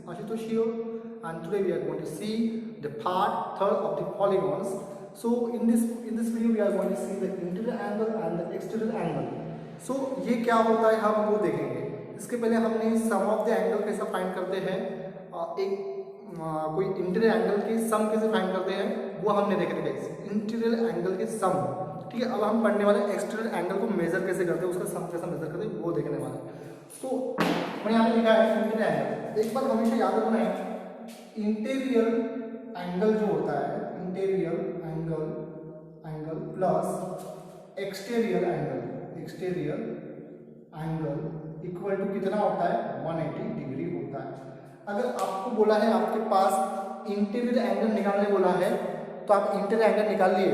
Ashutosh here, and today we are going to see the part third of the polygons. So in this video we are going to see the interior angle and the exterior angle. So ये क्या होता है हम वो देखेंगे. इसके पहले हमने सम ऑफ द एंगल कैसा फाइंड करते हैं, कोई इंटीरियर एंगल की सम कैसे फाइंड करते हैं वो हमने देखे थे. इंटीरियर एंगल की सम, ठीक है. अब हम पढ़ने वाले एक्सटीरियर एंगल को मेजर कैसे करते हैं, उसका सम कैसे मेजर करते हैं वो देखने वाले हैं. तो मैंने यहाँ पे लिखा है इंटीरियर एंगल. एक बार हमेशा याद रखना है, इंटीरियर एंगल जो होता है, interior angle plus exterior angle equal to कितना होता है, 180 डिग्री होता है. अगर आपको बोला है, आपके पास इंटीरियर एंगल निकालने बोला है, तो आप इंटीरियर एंगल निकाल लिए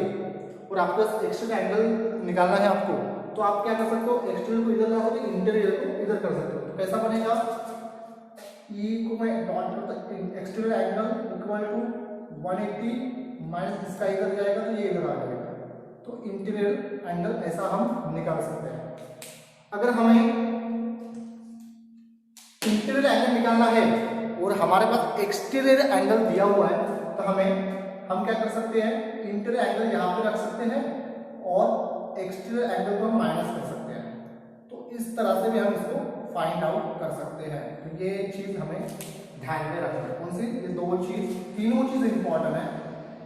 और आपको एक्सटीरियर एंगल निकालना है आपको, तो आप क्या कर सकते हो, एक्सटीरियर को इधर ला सकते हो, इंटीरियर को इधर कर सकते हो. तो कैसा बनेगा, ई को मैं डॉट करता, exterior angle equal to 180 minus इसका इधर जाएगा तो ये इधर आ जाएगा. तो इंटीरियर एंगल ऐसा हम निकाल सकते हैं. अगर हमें इंटीरियर एंगल निकालना है और हमारे पास एक्सटीरियर एंगल दिया हुआ है, तो हम क्या कर सकते हैं, इंटीरियर एंगल यहाँ पे रख सकते हैं और एक्सटीरियर एंगल को हम माइनस कर सकते हैं. तो इस तरह से भी हम इसको फाइंड आउट कर सकते हैं. तो ये चीज हमें ध्यान में रखना है. कौन सी, ये दो चीज, तीनों चीज इंपॉर्टेंट है,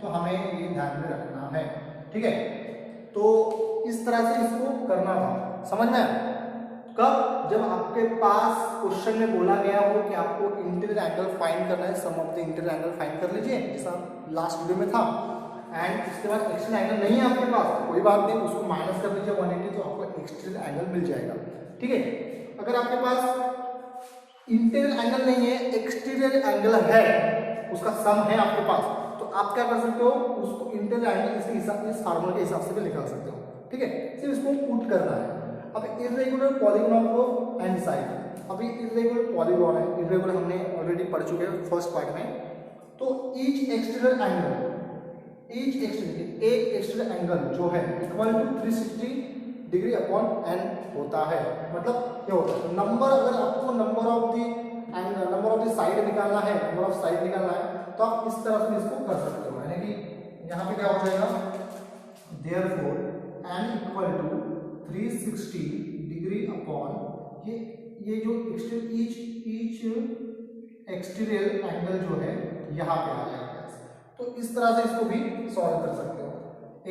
तो हमें ये ध्यान में रखना है. ठीक है. तो इस तरह से इसको करना था, समझ में आया. कब, जब आपके पास क्वेश्चन में बोला गया हो कि आपको इंटीरियर एंगल फाइंड करना है, sum of the interior angle find कर लीजिए, जैसा लास्ट वीडियो में था. एंड उसके बाद एक्सटीरियर एंगल नहीं है आपके पास, कोई बात नहीं, उसको माइनस कर लीजिए 180, तो आपको एक्सटीरियर एंगल मिल जाएगा. ठीक है. अगर आपके पास इंटीरियर एंगल नहीं है, एक्सटीरियर एंगल है, उसका सम है आपके पास, तो आप क्या कर सकते हो, उसको इंटीरियर एंगल इसके हिसाब, इस फार्मूले के हिसाब से भी निकाल सकते हो. ठीक है. सिर्फ इसको पुट करना है. अब irregular polygon of n side, अभी इर्रेगुलर पॉलीगॉन है, इर्रेगुलर हमने ऑलरेडी पढ़ चुके हैं फर्स्ट पार्ट में. तो ईच एक्सटीरियर एंगल, एक एक्सटीरियर एंगल जो है equal to 360 degree upon n होता है. मतलब क्या होता है, नंबर, अगर आपको number of the angle, number of the side निकालना है, नंबर ऑफ साइड निकालना है, तो आप इस तरह से इसको कर सकते हो. यानी कि यहाँ पे क्या हो जाएगा, therefore n equal to 360 degree upon ये जो ईच एक्सटीरियर एंगल जो है यहाँ पे आ जाएगा. तो इस तरह से इसको भी सॉल्व कर सकते हो.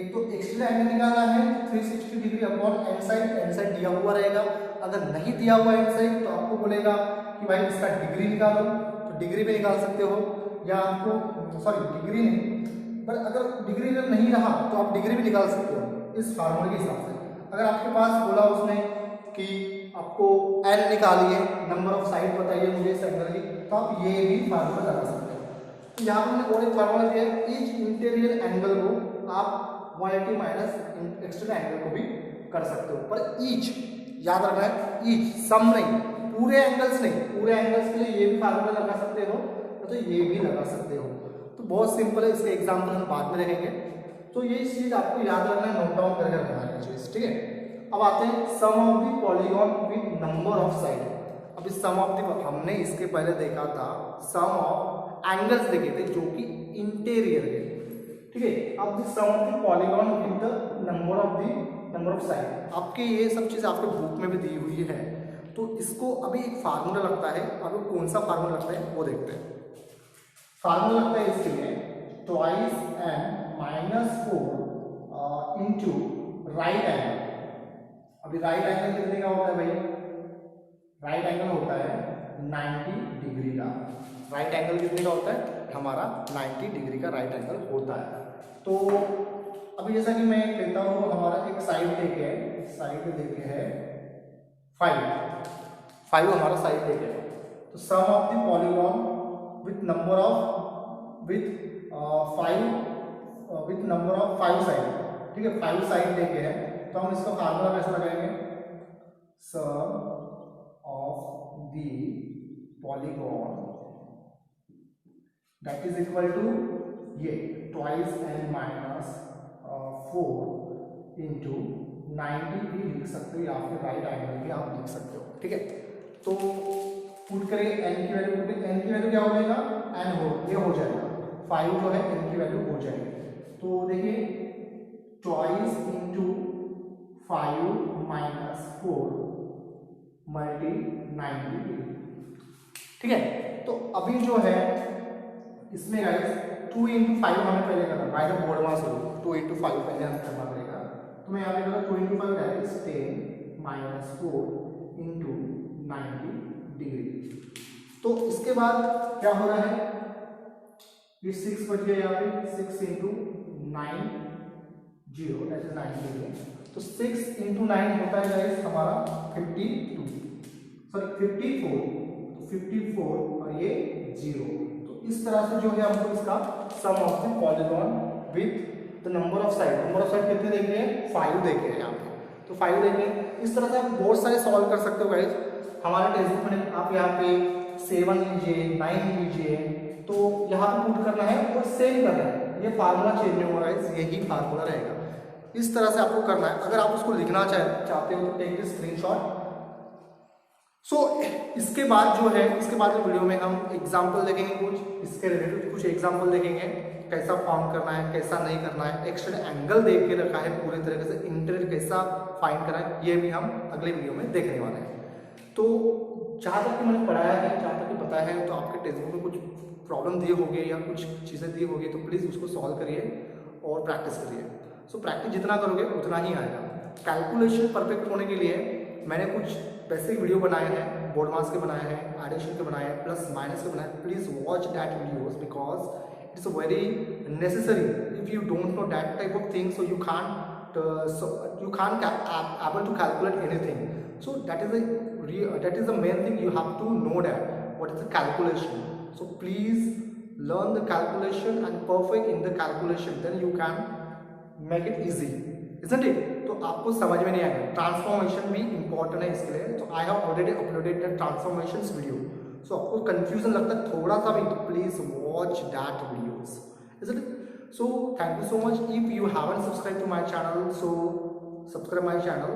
एक तो एक्सटीरियर एंगल निकालना है 360 डिग्री अपॉन एन साइड दिया हुआ रहेगा. अगर नहीं दिया हुआ एन साइड तो आपको बोलेगा कि भाई इसका डिग्री निकालो, तो डिग्री भी निकाल सकते हो, या आपको डिग्री नहीं, पर अगर डिग्री अगर नहीं रहा तो आप डिग्री भी निकाल सकते हो इस फार्मूले के हिसाब से. अगर आपके पास बोला उसने कि आपको एन निकालिए, नंबर ऑफ साइड बताइए मुझे इस एंगल की, तो आप ये भी फार्मूला लगा सकते हो. तो यहाँ पर मैंने और एक फार्मूला दिया है, ईच इंटीरियर एंगल को आप 180 माइनस एक्सटीरियर एंगल को भी कर सकते हो. पर ईच याद रखना है, ईच, सम नहीं, पूरे एंगल्स नहीं. पूरे एंगल्स के लिए ये भी फार्मूला लगा सकते हो, तो ये भी लगा सकते हो. तो बहुत सिंपल है, इसके एग्जाम्पल हम बाद में देखेंगे. तो ये चीज आपको याद रखना है, नोट डाउन करके रखना है चीज. ठीक है. अब आते हैं sum of the polygon with number of side. अब इस सम ऑफ द, हमने इसके पहले देखा था सम ऑफ एंगल्स देखे थे जो कि इंटीरियर है. ठीक है. अब the sum of the polygon with the number of side, आपके ये सब चीज आपके बुक में भी दी हुई है. तो इसको अभी एक फार्मूला लगता है, अभी कौन सा फार्मूला लगता है वो देखते हैं. फार्मूला लगता है इसके लिए twice N minus 4 into right angle. अभी राइट एंगल कितने का होता है भाई, राइट एंगल होता है 90 डिग्री का. राइट एंगल कितने का होता है हमारा, 90 डिग्री का राइट एंगल होता है. तो अभी जैसा कि मैं कहता हूँ, हमारा एक साइड देके है 5 हमारा साइड देके है. तो sum of the polygon with number of 5 side. ठीक है. 5 साइड देके है, तो हम इसका फार्मूला कैसे लगाएंगे, sum of the polygon that is equal to ये ट्वाइस एन माइनस 4 इंटू 90 भी लिख सकते हो, या फिर राइट एंगल भी आप लिख सकते हो. ठीक है. तो पुट करेंगे n की वैल्यू, n की वैल्यू क्या हो जाएगा, n हो, ये हो जाएगा 5 जो है n की वैल्यू हो जाएगी। तो देखिए 22 इंटू 5 माइनस 4 मल्टी 90 डिग्री। ठीक है, तो अभी जो है इसमें गाइस 2 इंटू 5 हमें पहले करना, by the board mass rule 2 into 5 पहले हमें करना पड़ेगा। तो मैं यहाँ पे करूँगा 2 into 5 that is 10 minus 4 into 90 degree. तो इसके बाद क्या हो रहा है, ये 6 बच गया यहाँ पे, 6 इंटू 9 0 दैट इज 90 डिग्री। तो 6 इंटू 9 होता है गाइस हमारा 52, सॉरी 54, तो 54 और ये 0। तो इस तरह से जो है हमको इसका sum of the polygon with the number of side, number of side कितने देख रहे हैं, 5 देख रहे हैं यहाँ पे, तो 5 देख रहे हैं। इस तरह से आप बहुत सारे सॉल्व कर सकते हो गाइस। हमारे टेक्स्ट बुक में आप यहाँ पे 7 लीजिए, 9 लीजिए, तो यहाँ पे पुट करना है और सेम करना है, ये फार्मूला चेंज नहीं होगा गाइस, यही फार्मूला रहेगा। इस तरह से आपको करना है। अगर आप उसको लिखना चाहते हो तो टेक दिस स्क्रीनशॉट। सो इसके बाद जो है, इसके बाद की वीडियो में हम एग्जाम्पल देखेंगे, कुछ इसके रिलेटेड कुछ एग्जाम्पल देखेंगे, कैसा फाउंड करना है, कैसा नहीं करना है, एक्सटर्नल एंगल देख के रखा है पूरी तरीके से, इंटीरियर कैसा फाइंड करना है, ये भी हम अगले वीडियो में देखने वाले हैं। तो जहाँ तक कि मैंने पढ़ाया है, जहाँ तक कि बताया है, तो आपके टेक्स्ट बुक में कुछ प्रॉब्लम दिए होंगे या कुछ चीज़ें दी होगी, तो प्लीज़ उसको सॉल्व करिए और प्रैक्टिस करिए। सो प्रैक्टिस जितना करोगे उतना ही आएगा। कैलकुलेशन परफेक्ट होने के लिए मैंने कुछ बेसिक वीडियो बनाए हैं, बोर्ड मास के बनाए हैं, एडिशन के बनाए हैं, प्लस माइनस के बनाए हैं। Please watch that videos because it's very necessary. If you don't know that type of thing, so you can't able to calculate anything. So that is the main thing, you have to know that what is the calculation. So please learn the calculation and perfect in the calculation, then you can make it easy, isn't it? तो आपको समझ में नहीं आएगा। Transformation भी important है इसके लिए, तो I have already uploaded the transformation video. So आपको कंफ्यूजन लगता है थोड़ा सा भी, तो please watch that videos, isn't it? So thank you so much. If you haven't subscribed to my channel, so subscribe my channel.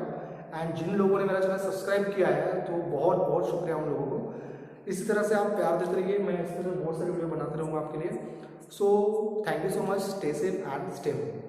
And जिन लोगों ने मेरा चैनल सब्सक्राइब किया है तो बहुत बहुत शुक्रिया उन लोगों को। इसी तरह से आप प्यार देते रहिए, मैं इस तरह बहुत सारी वीडियो बनाते रहूँगा आपके लिए। So thank you so much, stay safe and stay home.